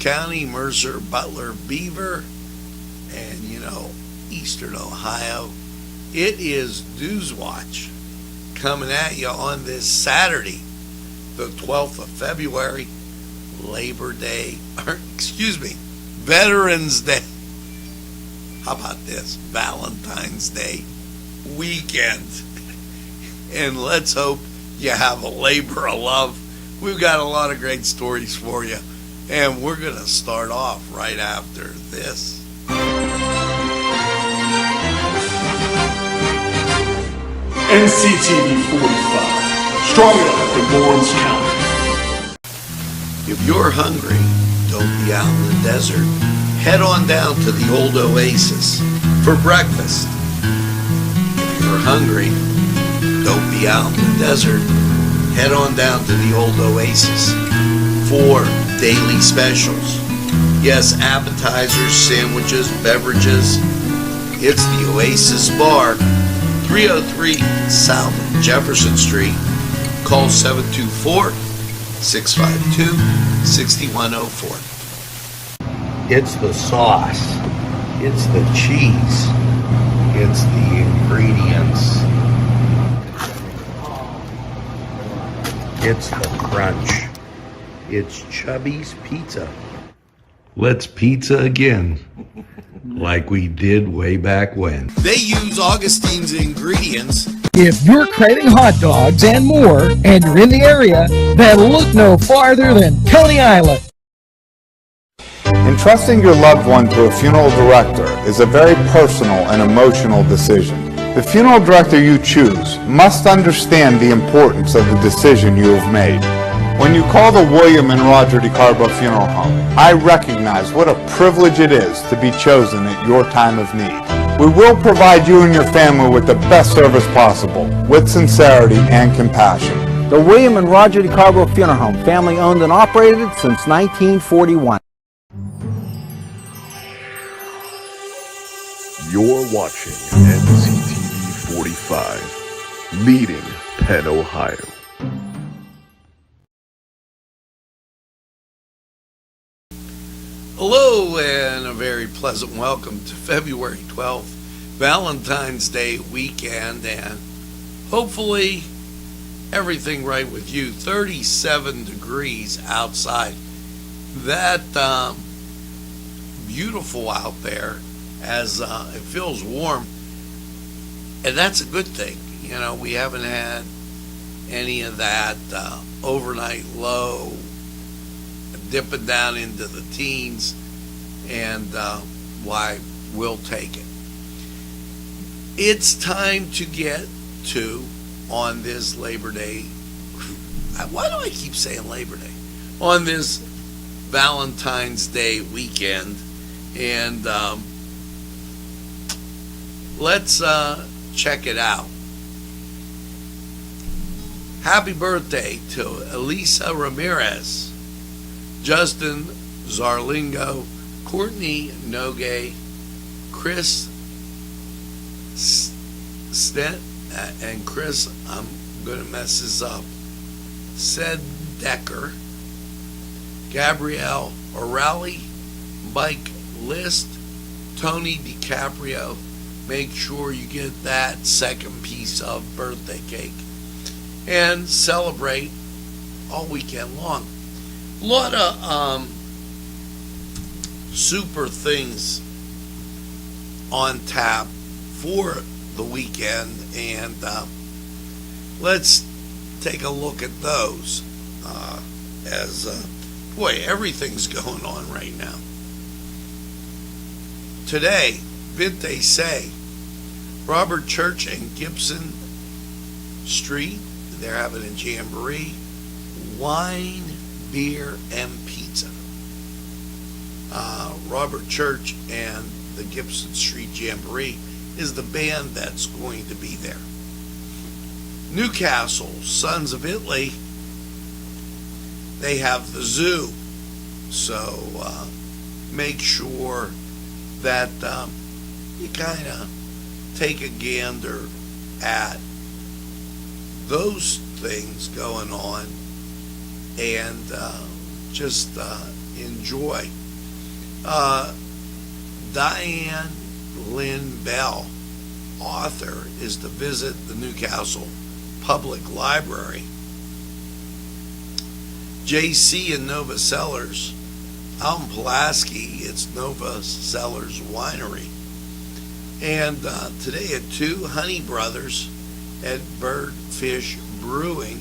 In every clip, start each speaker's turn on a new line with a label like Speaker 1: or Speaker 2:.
Speaker 1: County, Mercer, Butler, Beaver, and Eastern Ohio. It is Newswatch coming at you on this Saturday, the 12th of February, Labor Day, Veterans Day. How about this? Valentine's Day weekend. And let's hope you have a labor of love. We've got a lot of great stories for you. And we're going to start off right after this.
Speaker 2: Nctv45, strong enough in Lawrence County.
Speaker 1: If you're hungry, don't be out in the desert. Head on down to the old Oasis for breakfast. If you're hungry, don't be out in the desert. Head on down to the old Oasis for daily specials. Yes, appetizers, sandwiches, beverages. It's the Oasis Bar, 303 South Jefferson Street. Call 724-652-6104. It's the sauce. It's the cheese. It's the ingredients. It's the crunch. It's Chubby's Pizza. Let's pizza again, like we did way back when. They use Augustine's ingredients.
Speaker 3: If you're craving hot dogs and more, and you're in the area, then look no farther than Coney Island.
Speaker 4: Entrusting your loved one to a funeral director is a very personal and emotional decision. The funeral director you choose must understand the importance of the decision you have made. When you call the William and Roger DeCarbo Funeral Home, I recognize what a privilege it is to be chosen at your time of need. We will provide you and your family with the best service possible, with sincerity and compassion.
Speaker 5: The William and Roger DeCarbo Funeral Home, family owned and operated since 1941.
Speaker 2: You're watching Nctv45, leading Penn, Ohio.
Speaker 1: Hello and a very pleasant welcome to February 12th, Valentine's Day weekend, and hopefully everything right with you. 37 degrees outside. That beautiful out there as it feels warm, and that's a good thing. We haven't had any of that overnight low dipping down into the teens, and why, we'll take it. It's time to get to, on this Labor Day, why do I keep saying Labor Day? On this Valentine's Day weekend, and let's check it out. Happy birthday to Elisa Ramirez, Justin Zarlingo, Courtney Nogue, Chris Stent, and Chris, I'm going to mess this up, Seddecker, Gabrielle O'Reilly, Mike List, Tony DiCaprio. Make sure you get that second piece of birthday cake and celebrate all weekend long. A lot of super things on tap for the weekend, and let's take a look at those as everything's going on right now. Today, Vinte Say, Robert Church and Gibson Street, they're having a jamboree, wine, beer, and pizza. Robert Church and the Gibson Street Jamboree is the band that's going to be there. Newcastle, Sons of Italy, they have the zoo. So make sure that you kind of take a gander at those things going on, and just enjoy. Diane Lynn Bell, author, is to visit the Newcastle Public Library. JC and Nova Cellars, out in Pulaski, it's Nova Cellars Winery. And today at 2, Honey Brothers at Birdfish Brewing.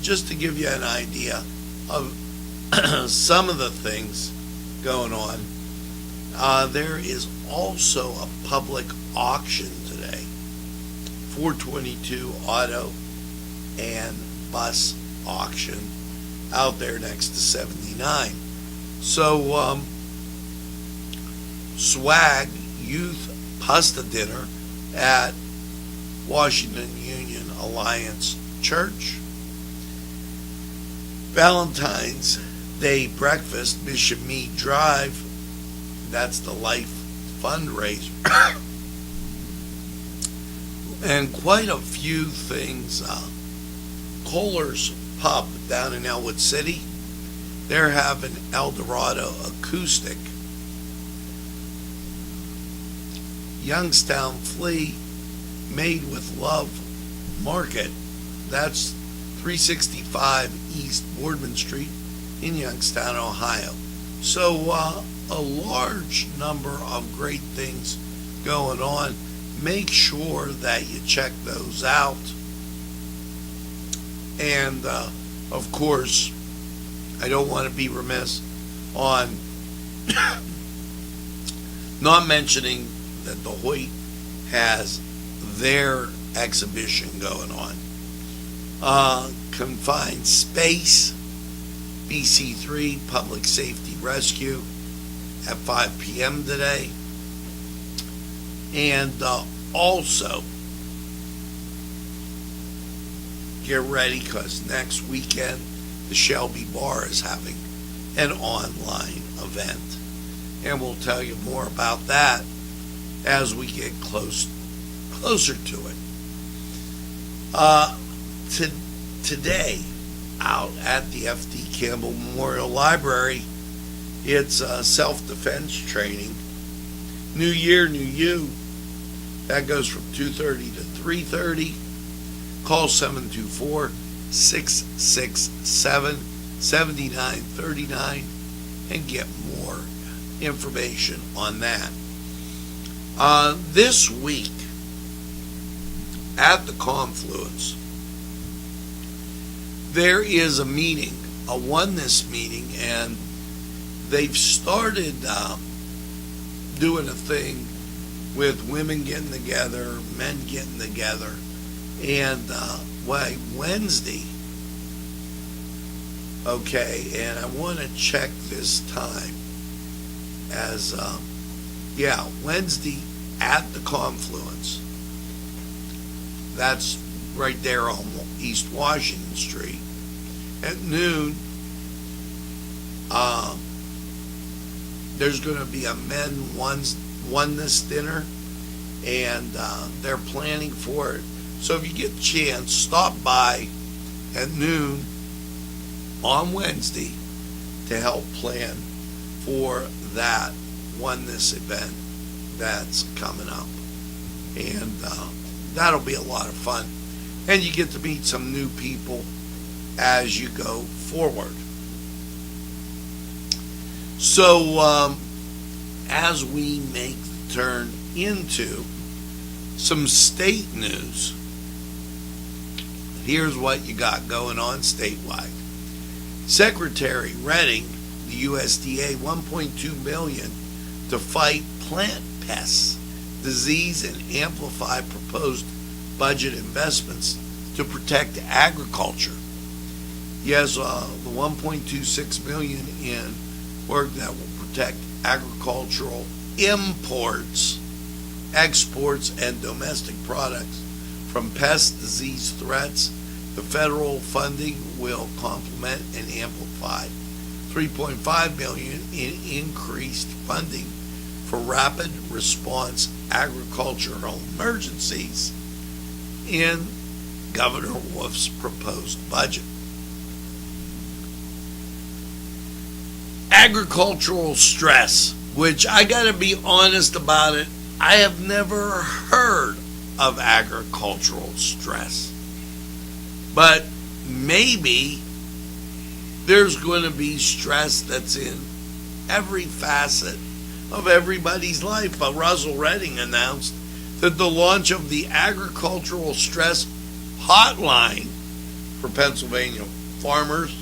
Speaker 1: Just to give you an idea of some of the things going on, there is also a public auction today. 422 auto and bus auction out there next to 79. So swag youth pasta dinner at Washington Union Alliance Church. Valentine's Day breakfast, Bishop Mead Drive. That's the Life fundraiser. And quite a few things. Kohler's Pub down in Elwood City, they're having El Dorado acoustic. Youngstown Flea Made with Love Market, that's 365 East Boardman Street in Youngstown, Ohio. So a large number of great things going on. Make sure that you check those out. And of course, I don't want to be remiss on not mentioning that the Hoyt has their exhibition going on. Confined Space, BC3 Public Safety Rescue at 5 p.m. today. And also, get ready, because next weekend the Shelby Bar is having an online event. And we'll tell you more about that as we get closer to it. Today, out at the F.D. Campbell Memorial Library, it's self-defense training. New Year, New You. That goes from 2:30 to 3:30. Call 724-667-7939 and get more information on that. This week at the Confluence, there is a meeting, a oneness meeting, and they've started doing a thing with women getting together, men getting together, and Wednesday, okay, and I want to check this time as, Wednesday at the Confluence. That's right there on East Washington Street. At noon, there's going to be a men oneness dinner, and they're planning for it. So if you get a chance, stop by at noon on Wednesday to help plan for that oneness event that's coming up. And that'll be a lot of fun. And you get to meet some new people as you go forward. So as we make the turn into some state news, here's what you got going on statewide. Secretary Redding, the USDA, $1.2 million to fight plant pests, disease, and amplify proposed budget investments to protect agriculture. Yes, the $1.26 million in work that will protect agricultural imports, exports, and domestic products from pest disease threats. The federal funding will complement and amplify $3.5 million in increased funding for rapid response agricultural emergencies in Governor Wolf's proposed budget. agricultural stress, which I gotta be honest about it, I have never heard of agricultural stress. But maybe there's going to be stress that's in every facet of everybody's life. But Russell Redding announced that the launch of the Agricultural Stress Hotline for Pennsylvania farmers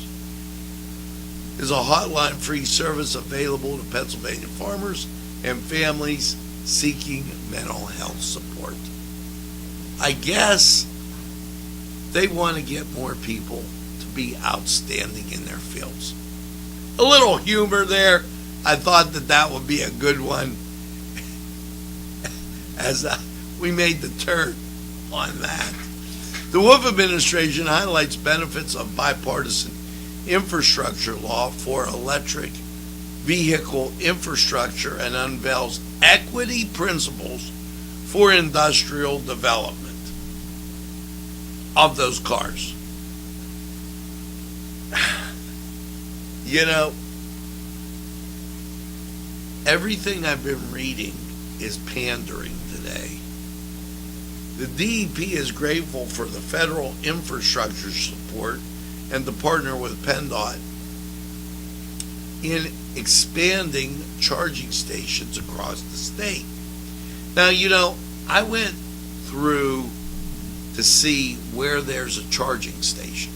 Speaker 1: is a hotline-free service available to Pennsylvania farmers and families seeking mental health support. I guess they want to get more people to be outstanding in their fields. A little humor there. I thought that would be a good one as we made the turn on that. The Wolf administration highlights benefits of bipartisan infrastructure law for electric vehicle infrastructure and unveils equity principles for industrial development of those cars. You know, everything I've been reading is pandering today. The DEP is grateful for the federal infrastructure support and to partner with PennDOT in expanding charging stations across the state. Now, you know, I went through to see where there's a charging station.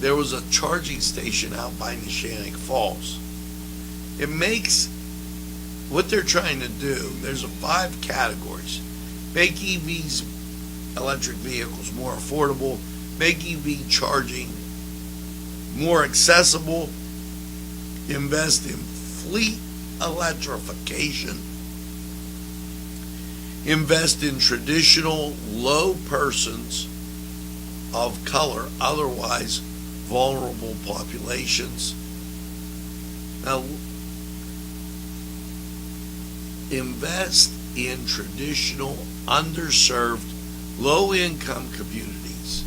Speaker 1: There was a charging station out by Neshannock Falls. It makes what they're trying to do, there's 5 categories. Make EVs, electric vehicles, more affordable, make EV charging more accessible, invest in fleet electrification, invest in traditional low persons of color, otherwise vulnerable populations. Now, invest in traditional, underserved, low-income communities,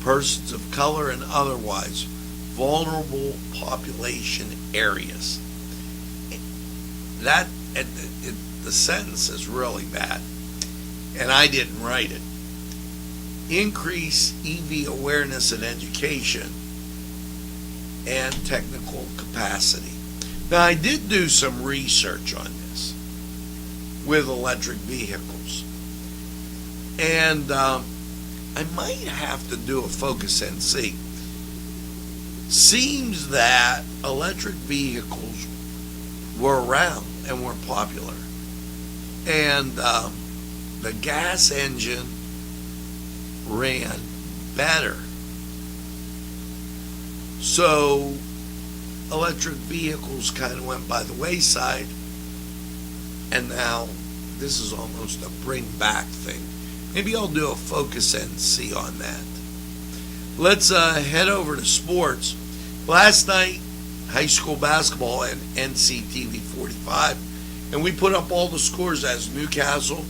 Speaker 1: persons of color and otherwise vulnerable population areas. That the sentence is really bad, and I didn't write it. Increase EV awareness and education and technical capacity. Now, I did do some research on this with electric vehicles, and I might have to do a Focus NC. Seems that electric vehicles were around and were popular, and the gas engine ran better. So electric vehicles kind of went by the wayside, and now this is almost a bring back thing. Maybe I'll do a Focus NC on that. Let's head over to sports. Last night, high school basketball and Nctv45, and we put up all the scores as Newcastle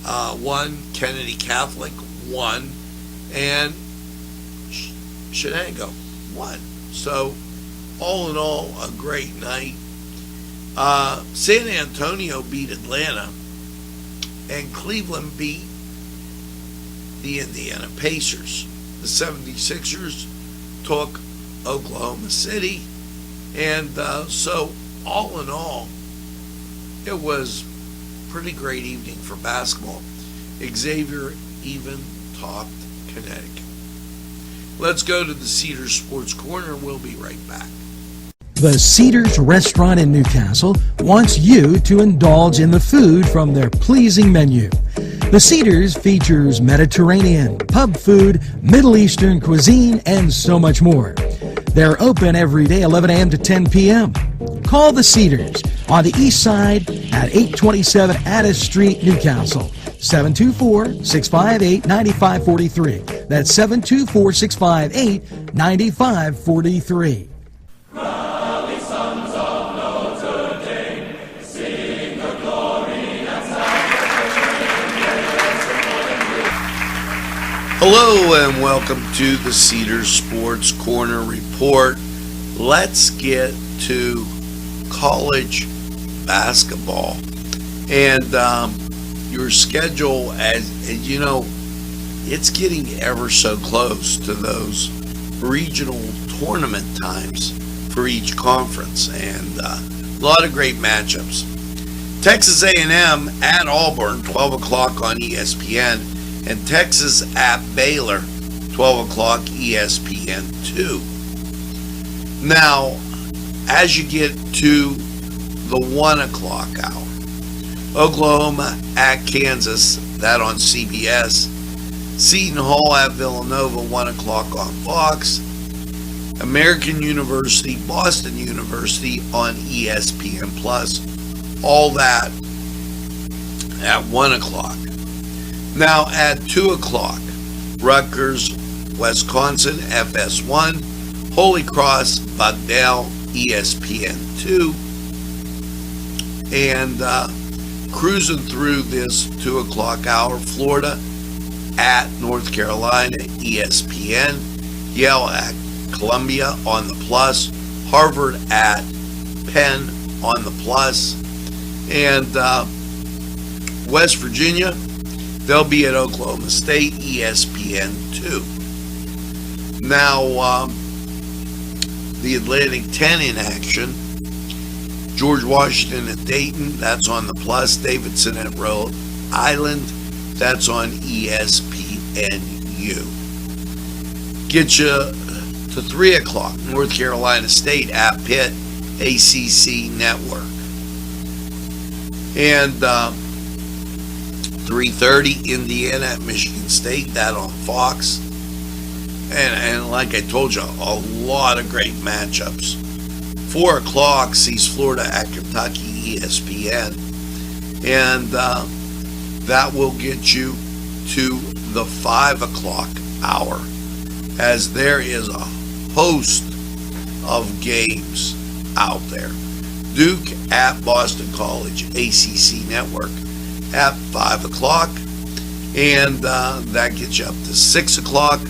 Speaker 1: 1, Kennedy Catholic 1, and Shenango 1. So, all in all, a great night. San Antonio beat Atlanta, and Cleveland beat the Indiana Pacers. The 76ers took Oklahoma City, and so all in all, it was a pretty great evening for basketball. Xavier even topped Connecticut. Let's go to the Cedars Sports Corner, and we'll be right back.
Speaker 3: The Cedars Restaurant in Newcastle wants you to indulge in the food from their pleasing menu. The Cedars features Mediterranean, pub food, Middle Eastern cuisine, and so much more. They're open every day, 11 a.m. to 10 p.m. Call the Cedars on the east side at 827 Addis Street, Newcastle. 724-658-9543. That's 724-658-9543.
Speaker 1: Hello and welcome to the Cedars Sports Corner Report. let's get to college basketball. And your schedule, as you know, it's getting ever so close to those regional tournament times for each conference, and a lot of great matchups. Texas A&M at Auburn, 12 o'clock on ESPN, and Texas at Baylor, 12 o'clock ESPN2. Now, as you get to the 1 o'clock hour, Oklahoma at Kansas, that on CBS. Seton Hall at Villanova, 1 o'clock on Fox. American University, Boston University on ESPN+. All that at 1 o'clock. Now at 2 o'clock, Rutgers, Wisconsin, FS1. Holy Cross, Bucknell, ESPN2. And cruising through this 2 o'clock hour, Florida at North Carolina, ESPN. Yale at Columbia on the Plus. Harvard at Penn on the Plus. And West Virginia, they'll be at Oklahoma State, ESPN2. Now, the Atlantic 10 in action. George Washington at Dayton, that's on the Plus. Davidson at Rhode Island, that's on ESPNU. Get you to 3 o'clock, North Carolina State at Pitt, ACC Network. And 3:30, Indiana at Michigan State, that on Fox. And like I told you, a lot of great matchups. 4 o'clock sees Florida at Kentucky, ESPN. And that will get you to the 5 o'clock hour, as there is a host of games out there. Duke at Boston College, ACC Network at 5 o'clock. And that gets you up to 6 o'clock.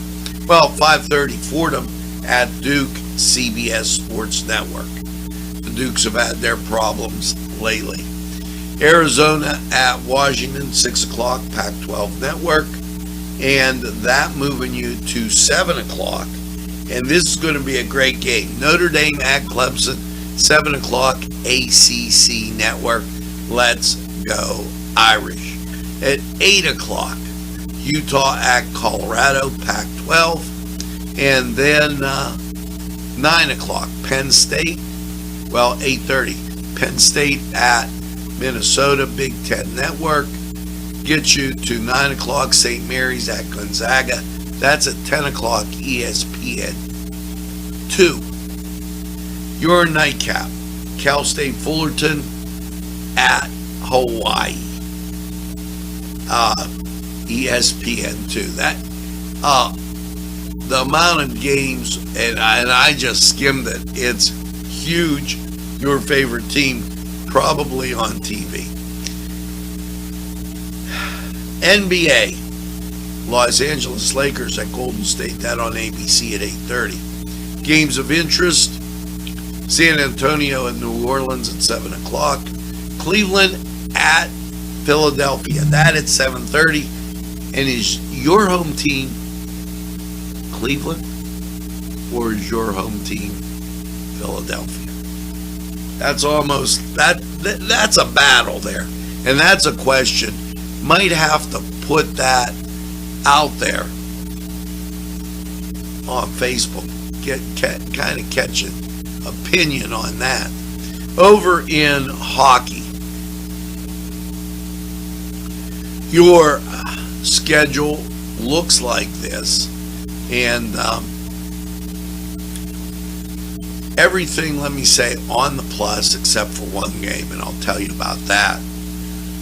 Speaker 1: Well, 5:30, Fordham at Duke, CBS Sports Network. The Dukes have had their problems lately. Arizona at Washington, 6 o'clock, Pac-12 Network. And that moving you to 7 o'clock. And this is going to be a great game. Notre Dame at Clemson, 7 o'clock, ACC Network. Let's go Irish. At 8 o'clock, Utah at Colorado, Pac-12. And then 9 o'clock, Penn State. Well, 8:30, Penn State at Minnesota, Big Ten Network. Get you to 9 o'clock, St. Mary's at Gonzaga. That's at 10 o'clock, ESPN2. Your nightcap, Cal State Fullerton at Hawaii, ESPN2. That the amount of games, and I just skimmed it. It's huge. Your favorite team probably on TV. NBA, Los Angeles Lakers at Golden State, that on ABC at 8:30. Games of interest, San Antonio and New Orleans at 7 o'clock. Cleveland at Philadelphia, that at 7:30. And is your home team Cleveland, or is your home team Philadelphia? That's almost, that's a battle there. And that's a question. Might have to put that out there on Facebook. Kind of catch an opinion on that. Over in hockey, your schedule looks like this, and everything, let me say, on the plus except for one game, and I'll tell you about that.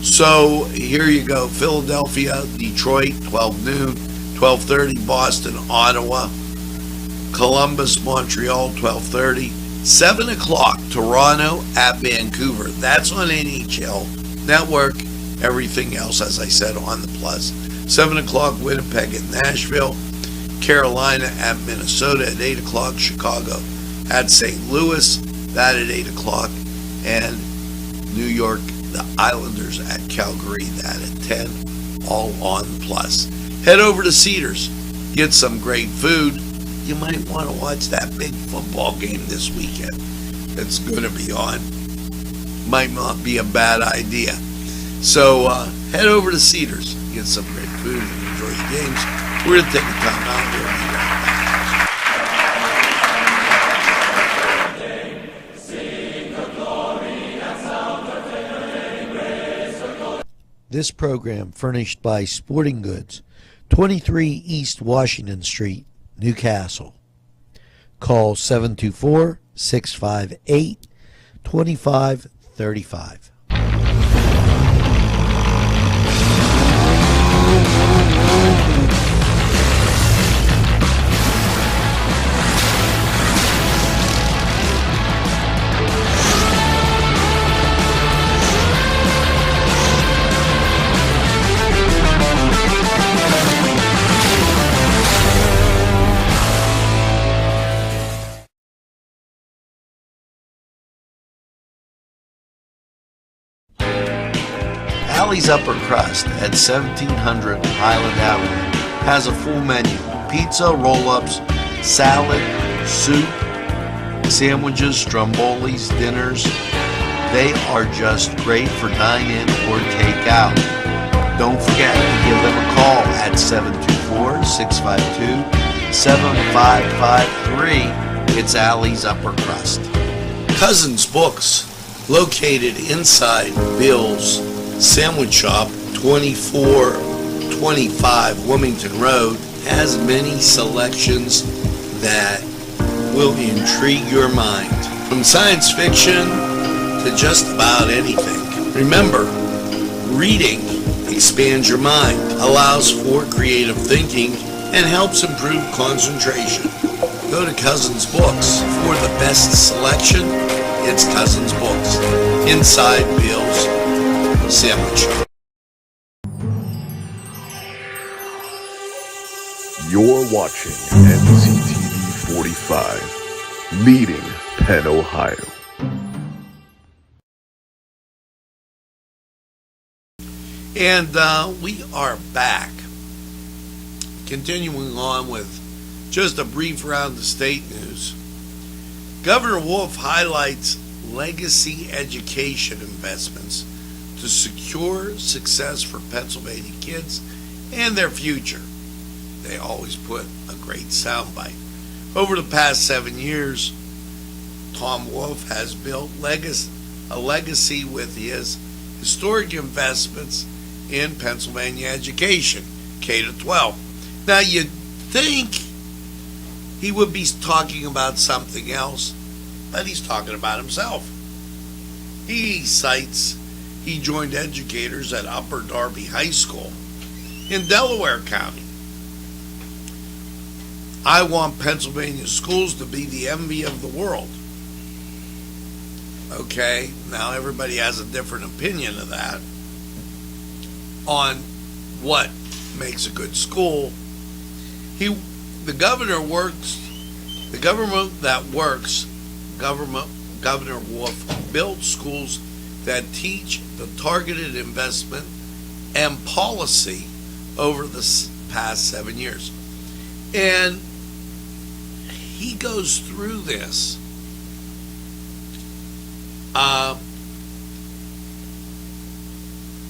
Speaker 1: So here you go. Philadelphia, Detroit, 12 noon. 12:30, Boston, Ottawa. Columbus, Montreal, 12:30. 7 o'clock, Toronto at Vancouver. That's on NHL Network. Everything else, as I said, on the plus. 7 o'clock, Winnipeg at Nashville. Carolina at Minnesota at 8 o'clock. Chicago at St. Louis, that at 8 o'clock, and New York, the Islanders at Calgary, that at 10, all on Plus. Head over to Cedars, get some great food. You might want to watch that big football game this weekend that's going to be on. Might not be a bad idea. So head over to Cedars, get some great food, and enjoy the games. We're going to take a time out. We'll be right back.
Speaker 6: This program furnished by Sporting Goods, 23 East Washington Street, Newcastle. Call 724-658-2535.
Speaker 1: Alley's Upper Crust at 1700 Highland Avenue has a full menu: pizza, roll-ups, salad, soup, sandwiches, strombolis, dinners. They are just great for dine-in or take-out. Don't forget to give them a call at 724-652-7553. It's Alley's Upper Crust. Cousins Books, located inside Bill's Sandwich Shop, 2425 Wilmington Road, has many selections that will intrigue your mind, from science fiction to just about anything. Remember, reading expands your mind, allows for creative thinking, and helps improve concentration. Go to Cousins Books for the best selection. It's Cousins Books, inside Bill's Sandwich Shop.
Speaker 2: You're watching Nctv45, leading Penn, Ohio.
Speaker 1: And we are back. Continuing on with just a brief round of state news. Governor Wolf highlights legacy education investments to secure success for Pennsylvania kids and their future. They always put a great soundbite. Over the past 7 years, Tom Wolf has built a legacy with his historic investments in Pennsylvania education, K-12. Now, you'd think he would be talking about something else, but he's talking about himself. He cites he joined educators at Upper Darby High School in Delaware County. I want Pennsylvania schools to be the envy of the world. Okay, now everybody has a different opinion of that on what makes a good school. The governor Governor Wolf built schools that teach the targeted investment and policy over the past 7 years. And he goes through this.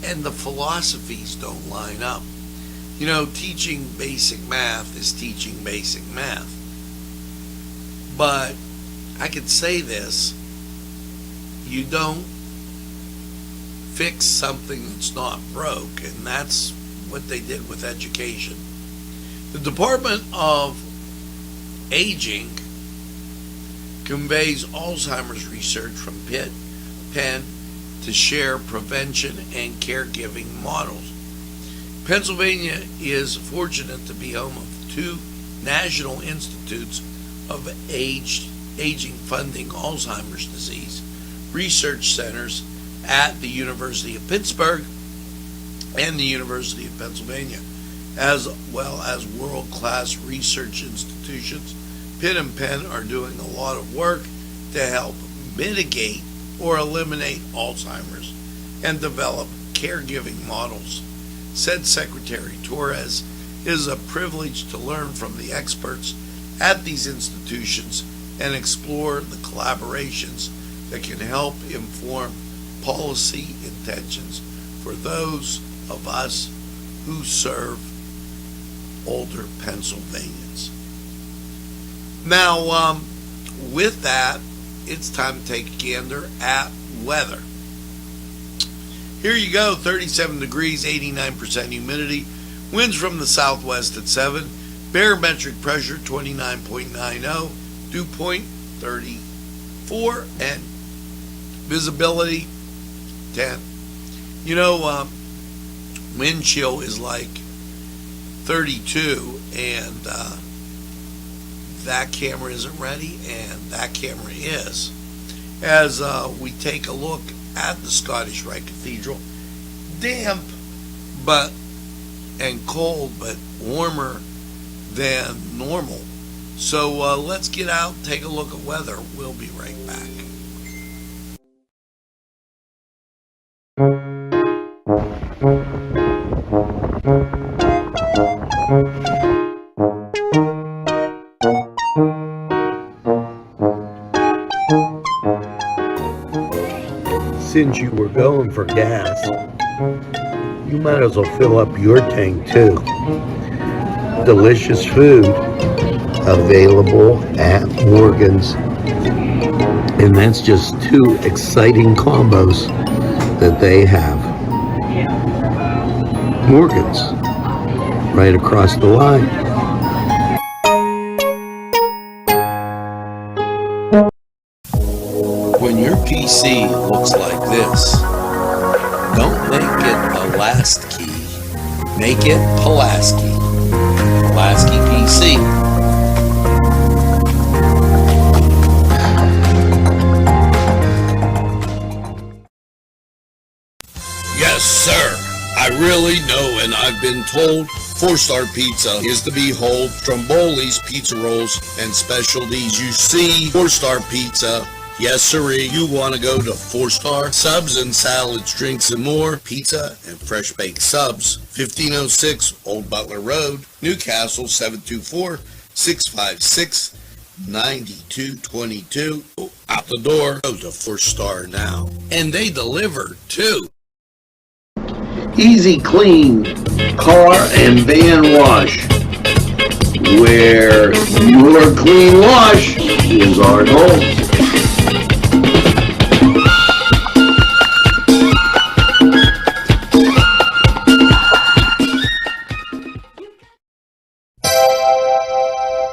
Speaker 1: And the philosophies don't line up. You know, teaching basic math is teaching basic math. But I could say this: you don't fix something that's not broke, and that's what they did with education. The Department of Aging conveys Alzheimer's research from Penn to share prevention and caregiving models. Pennsylvania is fortunate to be home of 2 National Institutes of Aging funding Alzheimer's disease research centers at the University of Pittsburgh and the University of Pennsylvania, as well as world-class research institutions Pitt and Penn are doing a lot of work to help mitigate or eliminate Alzheimer's and develop caregiving models. Said Secretary Torres, "It is a privilege to learn from the experts at these institutions and explore the collaborations that can help inform policy intentions for those of us who serve older Pennsylvanians." Now, with that, it's time to take a gander at weather. Here you go, 37 degrees, 89% humidity, winds from the southwest at 7, barometric pressure 29.90, dew point 34, and visibility 10. You know, wind chill is like 32, and that camera isn't ready, and that camera is. As we take a look at the Scottish Rite Cathedral, damp and cold, but warmer than normal. So let's get out and take a look at weather. We'll be right back.
Speaker 6: Since you were going for gas, you might as well fill up your tank too. Delicious food available at Morgan's. And that's just two exciting combos that they have. Morgan's, right across the line.
Speaker 1: When your PC looks like this, don't make it a last key. Make it Pulaski. Pulaski PC. Yes, sir. I really know, and I've been told 4-star pizza is the behold. Stromboli's pizza rolls and specialties. You see, 4-star pizza. Yes, sirree. You want to go to 4-star subs and salads, drinks, and more. Pizza and fresh baked subs. 1506 Old Butler Road, Newcastle, 724-656-9222. Out the door. Go to 4-star now. And they deliver, too.
Speaker 7: Easy Clean Car and Van Wash, where your clean wash is our goal.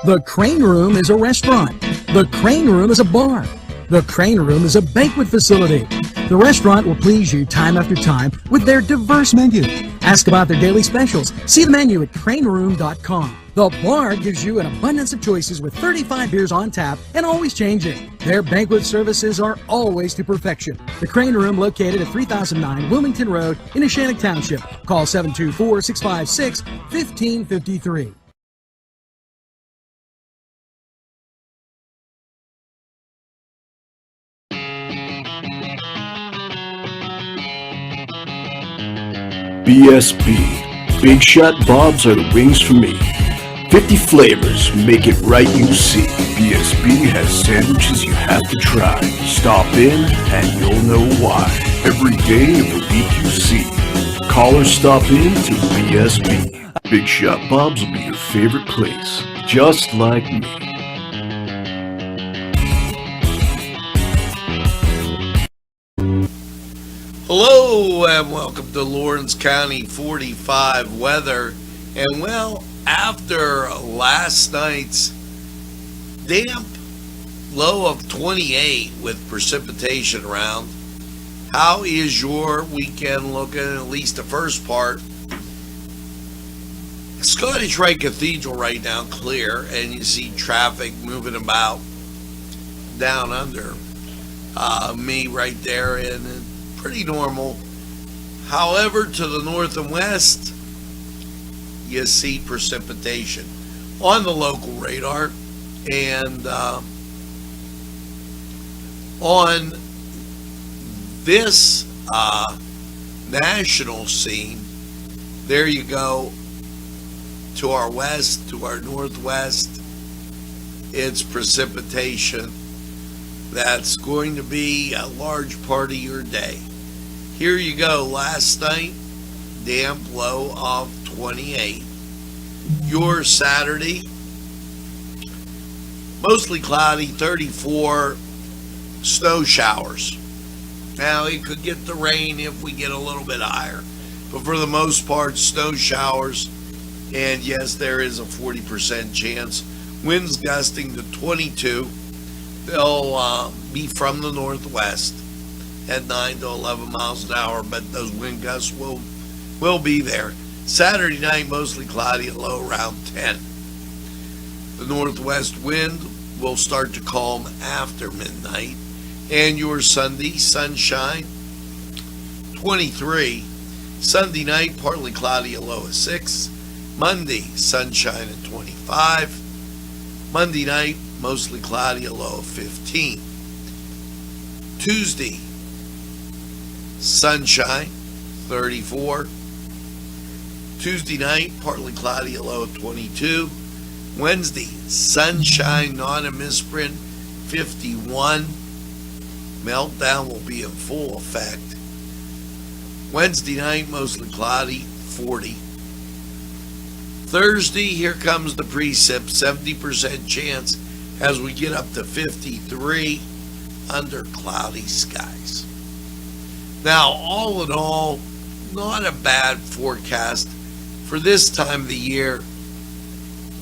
Speaker 3: The Crane Room is a restaurant. The Crane Room is a bar. The Crane Room is a banquet facility. The restaurant will please you time after time with their diverse menu. Ask about their daily specials. See the menu at craneroom.com. The bar gives you an abundance of choices with 35 beers on tap and always changing. Their banquet services are always to perfection. The Crane Room, located at 3009 Wilmington Road in Neshannock Township. Call 724-656-1553.
Speaker 2: BSB. Big Shot Bobs are the wings for me. 50 flavors, make it right, you see. BSB has sandwiches you have to try. Stop in and you'll know why. Every day of the week you see. Call or stop in to BSB. Big Shot Bobs will be your favorite place, just like me.
Speaker 1: Hello and welcome to Lawrence County 45 weather. And well, after last night's damp low of 28 with precipitation around, how is your weekend looking? At least the first part. Scottish Rite Cathedral right now clear, and you see traffic moving about down under me right there, and pretty normal. However, to the north and west, you see precipitation. On the local radar, And on this national scene, there you go, to our west, to our northwest, it's precipitation that's going to be a large part of your day. Here you go, last night, damp low of 28. Your Saturday, mostly cloudy, 34, snow showers. Now, it could get the rain if we get a little bit higher, but for the most part, snow showers, and yes, there is a 40% chance. Winds gusting to 22. They'll be from the northwest at 9 to 11 miles an hour, but those wind gusts will be there. Saturday night, mostly cloudy and low around 10. The northwest wind will start to calm after midnight. And your Sunday, sunshine, 23. Sunday night, partly cloudy, a low of 6. Monday, sunshine at 25. Monday night, mostly cloudy, a low of 15. Tuesday, sunshine, 34. Tuesday night, partly cloudy, a low of 22. Wednesday, sunshine, not a misprint, 51. Meltdown will be in full effect. Wednesday night, mostly cloudy, 40. Thursday, here comes the precip, 70% chance as we get up to 53 under cloudy skies. Now, all in all, not a bad forecast for this time of the year.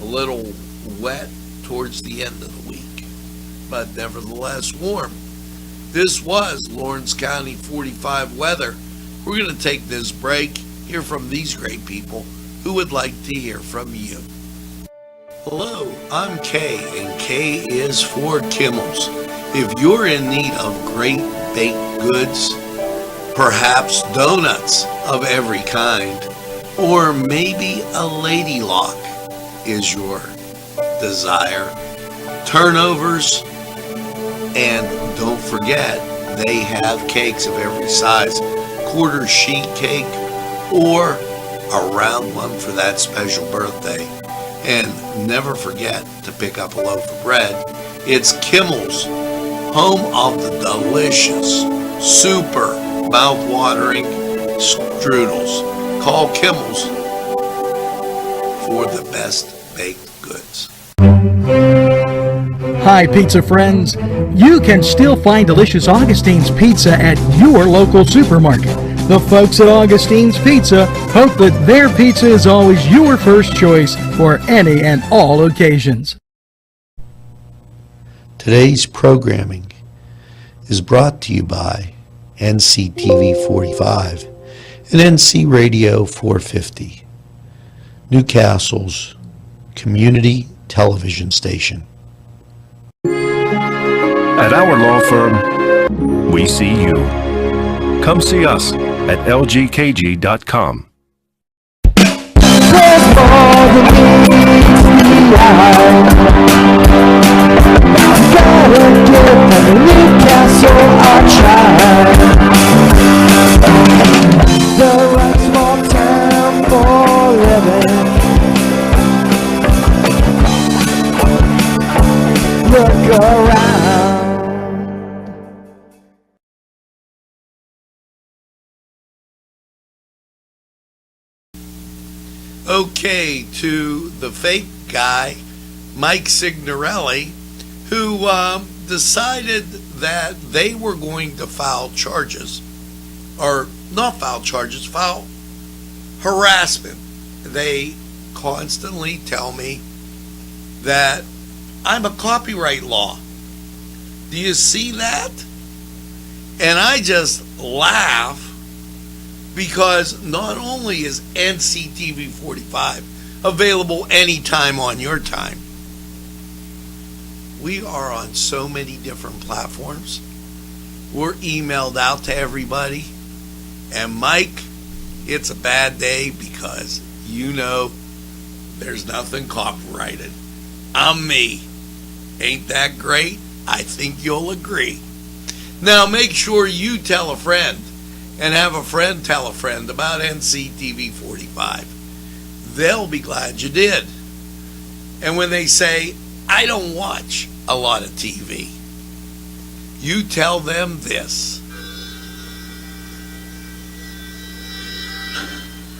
Speaker 1: A little wet towards the end of the week, but nevertheless warm. This was Lawrence County 45 weather. We're going to take this break, hear from these great people who would like to hear from you. Hello, I'm Kay, and K is for Kimmel's. If you're in need of great baked goods, perhaps donuts of every kind, or maybe a lady lock is your desire, turnovers, and don't forget, they have cakes of every size, quarter sheet cake or a round one for that special birthday. And never forget to pick up a loaf of bread. It's Kimmel's, home of the delicious, super mouth-watering strudels. Call Kimmel's for the best baked goods.
Speaker 3: Hi, pizza friends. You can still find delicious Augustine's Pizza at your local supermarket. The folks at Augustine's Pizza hope that their pizza is always your first choice for any and all occasions.
Speaker 8: Today's programming is brought to you by Nctv45 and NC Radio 450, Newcastle's community television station.
Speaker 9: At our law firm, we see you. Come see us at lgkg.com.
Speaker 3: Look around.
Speaker 1: Okay, to the fake guy, Mike Signorelli, who decided that they were going to file charges, or not file charges, file harassment. They constantly tell me that I'm a copyright law. Do you see that? And I just laugh, because not only is NCTV45 available anytime on your time, we are on so many different platforms. We're emailed out to everybody. And Mike, it's a bad day because you know there's nothing copyrighted. I'm me. Ain't that great? I think you'll agree. Now make sure you tell a friend and have a friend tell a friend about NCTV45. They'll be glad you did. And when they say, I don't watch a lot of TV, you tell them this.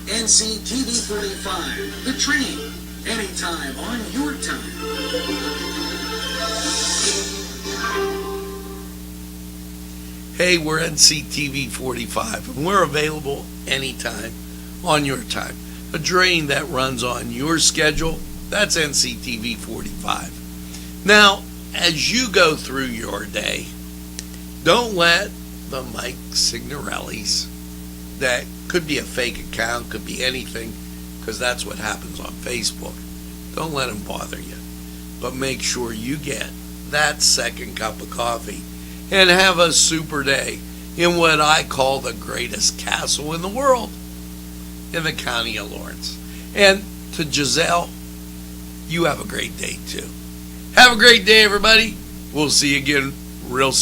Speaker 10: NCTV45, the train, anytime on your time.
Speaker 1: Hey, we're NCTV45, and we're available anytime on your time. A train that runs on your schedule, that's NCTV45. Now, as you go through your day, don't let the Mike Signorellis, that could be a fake account, could be anything, because that's what happens on Facebook. Don't let them bother you. But make sure you get that second cup of coffee and have a super day in what I call the greatest castle in the world, in the county of Lawrence. And to Giselle, you have a great day too. Have a great day, everybody. We'll see you again real soon.